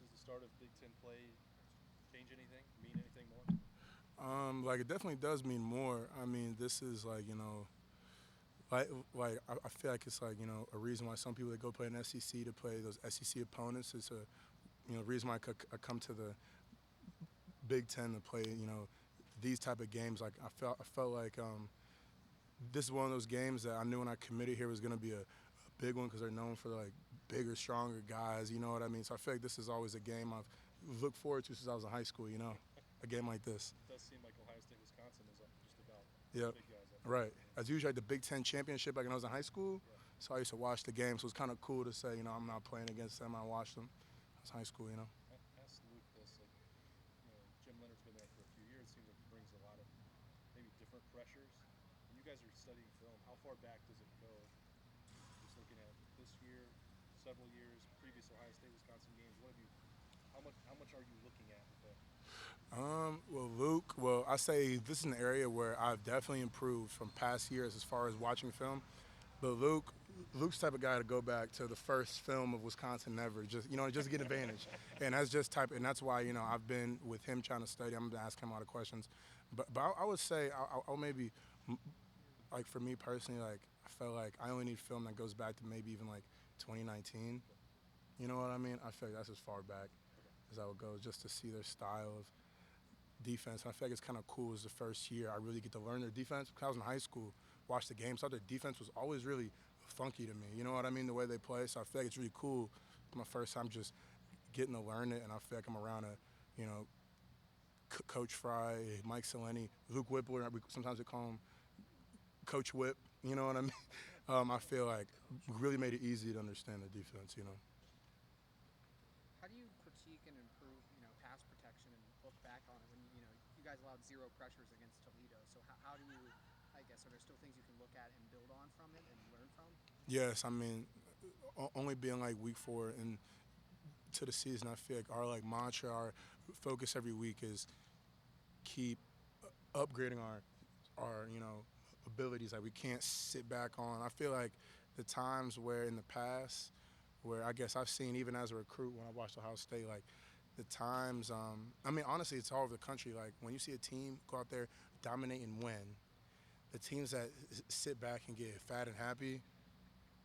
Does the start of Big Ten play change anything? Mean anything more? Like it definitely does mean more. I mean, this is like like I feel like it's like a reason why some people that go play in SEC to play those SEC opponents. It's a reason why I come to the Big Ten to play these type of games. Like I felt like this is one of those games that I knew when I committed here was going to be a big one because they're known for like bigger, stronger guys. You know what I mean? So I feel like this is always a game I've looked forward to since I was in high school. A game like this. It does seem like Ohio State, Wisconsin is just about Yep. big guys up there. Right. As usually at the Big Ten championship, like when I was in high school, Yeah. so I used to watch the games. So it's kind of cool to say, I'm not playing against them. I watched them. It was high school. Ask Luke this. Like, Jim Leonard's been there for a few years. Seems like he brings a lot of maybe different pressures. When you guys are studying film, how far back does it go? Just looking at this year, several years, previous Ohio State, Wisconsin games. What have you? How much are you looking at with that? Well, Luke, I say this is an area where I've definitely improved from past years as far as watching film. But Luke's the type of guy to go back to the first film of Wisconsin never, just get advantage, and and that's why I've been with him trying to study. I'm gonna ask him a lot of questions, but I would say I'll maybe like for me personally, like I felt like I only need film that goes back to maybe even like 2019. Okay. You know what I mean? I feel like that's as far back Okay. as I would go just to see their style of defense. And I feel like it's kind of cool as the first year I really get to learn their defense. Because I was in high school, watched the games, thought their defense was always really funky to me. You know what I mean? The way they play. So I feel like it's really cool. It's my first time just getting to learn it, and I feel like I'm around you know, Coach Fry, Mike Seleni, Luke Whippler. Sometimes we call him Coach Whip. You know what I mean? I feel like really made it easy to understand the defense. How do you critique and improve, pass protection and look back on it when you guys allowed zero pressures against Toledo? So how do you, I guess, are there still things you can look at and build on from it and learn from? Yes, I mean, only being like week 4 and to the season, I feel like our like mantra, our focus every week is keep upgrading our abilities. Like we can't sit back on. I feel like the times where in the past, where I guess I've seen even as a recruit when I watched Ohio State, like the times. I mean, honestly, it's all over the country. Like when you see a team go out there, dominate and win, the teams that sit back and get fat and happy,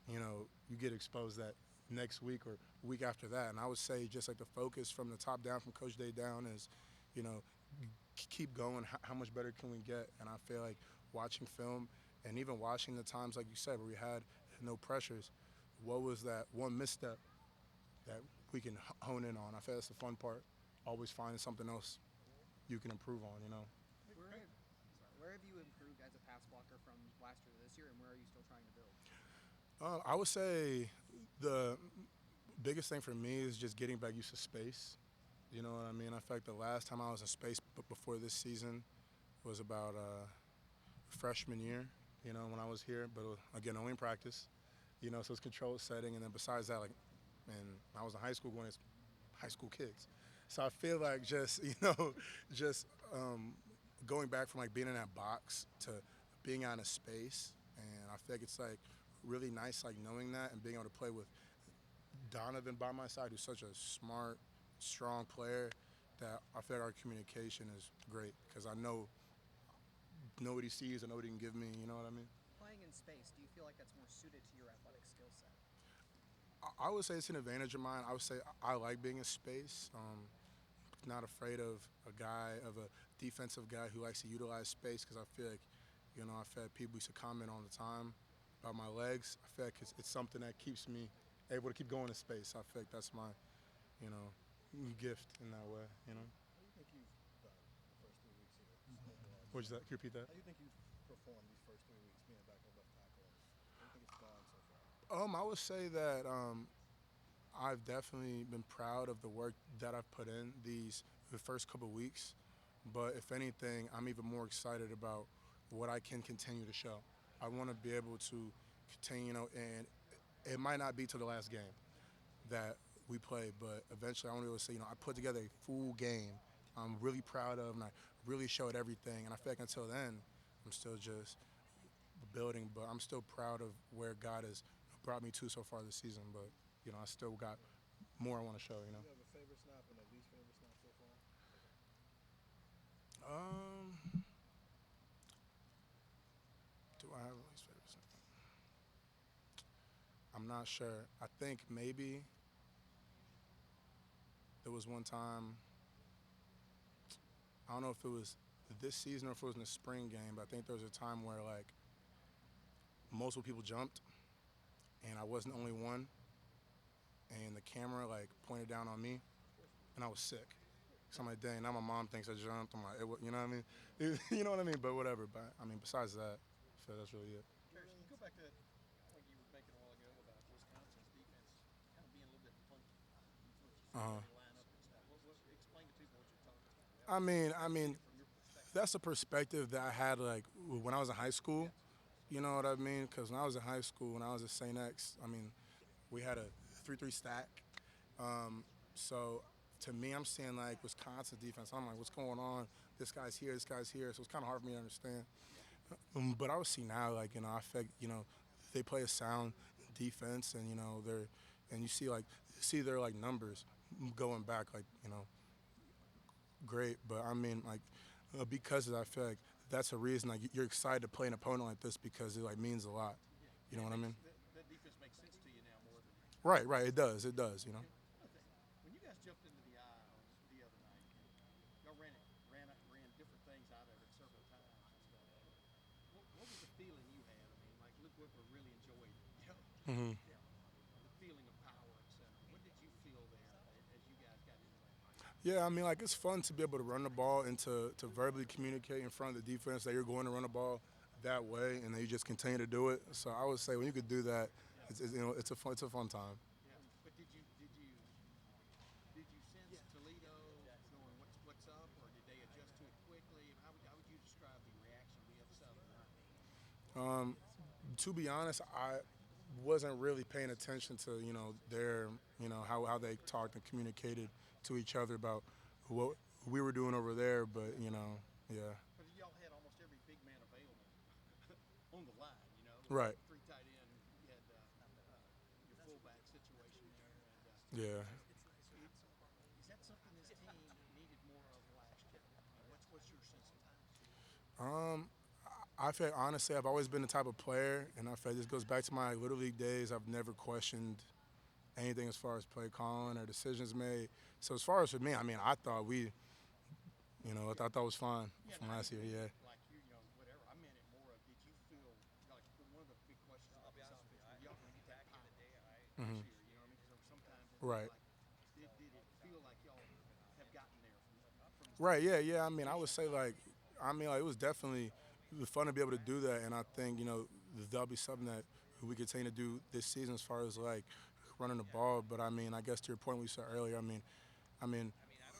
you get exposed that next week or week after that. And I would say just like the focus from the top down, from Coach Day down, is, you know, keep going. How much better can we get? And I feel like watching film and even watching the times, like you said, where we had no pressures, what was that one misstep that we can hone in on? I feel that's the fun part. Always finding something else you can improve on. Where have, where have you improved as a pass blocker from last year to this year, and where are you still trying to build? I would say the biggest thing for me is just getting back used to space. You know what I mean? I feel like the last time I was in space before this season was about freshman year, when I was here. But again, only in practice, so it's controlled setting. And then besides that, like, man, I was in high school going against high school kids. So I feel like just, just going back from like being in that box to being out of space. And I feel like it's like really nice, like knowing that and being able to play with Donovan by my side, who's such a smart, strong player, that I feel like our communication is great because I know what he sees, I know what he can give me. You know what I mean? Playing in space, do you feel like that's more suited to your athletic skill set? I would say it's an advantage of mine. I would say I like being in space. Not afraid of a defensive guy who likes to utilize space because I feel like, I've had people used to comment all the time about my legs. I feel like it's something that keeps me able to keep going in space. I feel like that's my, you know, gift in that way. How do you think you've done the first 3 weeks here overall as a What'd you, starter? can you repeat that? How do you think you've performed these first 3 weeks being back at left tackle? How do you think it's gone so far? I would say that I've definitely been proud of the work that I've put in the first couple of weeks. But if anything, I'm even more excited about what I can continue to show. I want to be able to continue, and it might not be to the last game that we play, but eventually I want to be able to say, I put together a full game I'm really proud of, and I really showed everything. And I feel like until then, I'm still just building, but I'm still proud of where God has brought me to so far this season. But I still got more I want to show. Do you have a favorite snap Um, do I have a least favorite snack? I'm not sure. I think maybe there was one time. I don't know if it was this season or if it was in the spring game, but I think there was a time where like multiple people jumped and I wasn't the only one, and the camera like pointed down on me, and I was sick. So I'm like, dang, now my mom thinks I jumped. I'm like, you know what I mean? You know what I mean? But whatever. But I mean, besides that, I feel that's really it. Parrish, can you go back to that point you were making a while ago about Wisconsin's defense kind of being a little bit funky with your Uh-huh. starting lineup and stuff? Explain to people what you're talking about. I mean, From your perspective. that's a perspective that I had like when I was in high school. You know what I mean? Because when I was in high school, when I was at St. X, I mean, we had a 3-3 stack. So to me, I'm seeing like Wisconsin defense. I'm like, what's going on? This guy's here, this guy's here. So it's kind of hard for me to understand. But I would see now, like, I feel, they play a sound defense, and and you see their like numbers going back, like, great. But I mean, like, because of that, I feel like that's a reason like you're excited to play an opponent like this because it like means a lot. You know what I mean? That defense makes sense to you now more than Right, right. It does. It does. another thing. When you guys jumped into the eye on the other night, y'all ran different things out of it several times and stuff. What was the feeling you had? I mean, like Luke Whipper really enjoyed, Hmm. the feeling of power, etc. What did you feel there as you guys got into that? Yeah, I mean, like it's fun to be able to run the ball and to verbally communicate in front of the defense that you're going to run the ball that way, and then you just continue to do it. So I would say when you could do that, it's a fun time. Yeah. But did you sense Toledo knowing what's up, or did they adjust to it quickly? And how would you describe the reaction of the other side of the line? To be honest, I wasn't really paying attention to their how they talked and communicated to each other about what we were doing over there. But yeah, Because y'all had almost every big man available on the line. right, Three tight end. You had your fullback situation there, and yeah. is that something this team needed more of last year? What's your sense of that? I feel honestly, I've always been the type of player, and I feel this goes back to my little league days. I've never questioned anything as far as play calling or decisions made. So as far as for me, I mean, I thought I thought it was fine from last year. Yeah. Like whatever. I meant it more of. Did you feel like one of the big questions about this offense? Were y'all going to get that power this year? You know what I mean? Because there were sometimes it was Right. like, did it feel like y'all have gotten there from the Right. Yeah. Yeah. I mean, I would say it was definitely fun to be able to do that, and I think that'll be something that we continue to do this season as far as like running the ball. But I mean, I guess to your point we said earlier, I mean,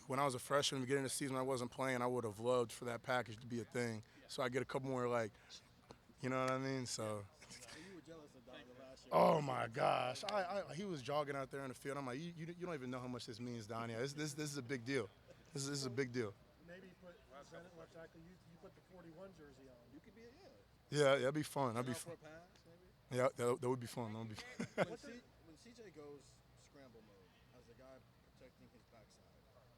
when I was a freshman, beginning of the season, I wasn't playing. I would have loved for that package to be a thing, so I get a couple more like, you know what I mean? So. So you were jealous of Donnie last year. Oh my gosh! He was jogging out there in the field. I'm like, you don't even know how much this means, Donnie. This is a big deal. This is a big deal. Maybe put Bennett left tackle. You put the 41 jersey on. You could be Yeah, that'd be fun. That'd be for fun. a pass, maybe. Yeah, that would be fun. That would be fun. When CJ goes scramble mode as a guy protecting his backside, like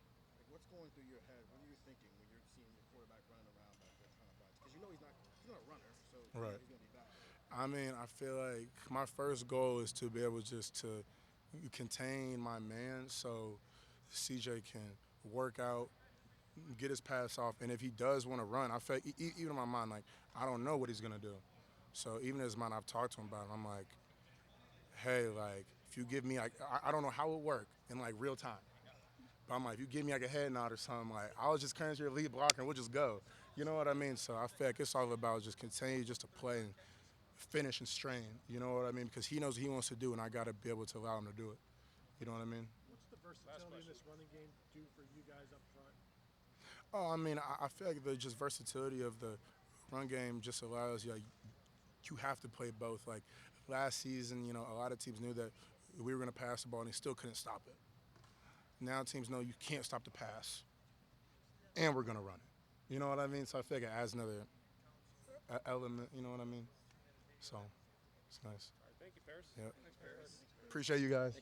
what's going through your head? What are you thinking when you're seeing your quarterback running around back there trying to bounce? Because he's not a runner, so Right. he's going to be back. I mean, I feel like my first goal is to be able just to contain my man so CJ can work out, get his pass off, and if he does want to run, I feel even in my mind, like, I don't know what he's going to do. So even in his mind, I've talked to him about it. I'm like, hey, like, if you give me, like, I don't know how it would work in, like, real time. But I'm like, if you give me, like, a head nod or something, like, I'll just come to your lead blocker and we'll just go. You know what I mean? So I feel like it's all about just continue just to play and finish and strain. You know what I mean? Because he knows what he wants to do, and I got to be able to allow him to do it. You know what I mean? What's the versatility in this running game do for you guys up front? Oh, I mean, I feel like the just versatility of the run game just allows you, like, you have to play both. Like, last season, a lot of teams knew that we were going to pass the ball, and they still couldn't stop it. Now teams know you can't stop the pass, and we're going to run it. You know what I mean? So I feel like it adds another element, you know what I mean? So it's nice. All right, thank you, Ferris. Yeah. Thanks, Paris. Appreciate you guys.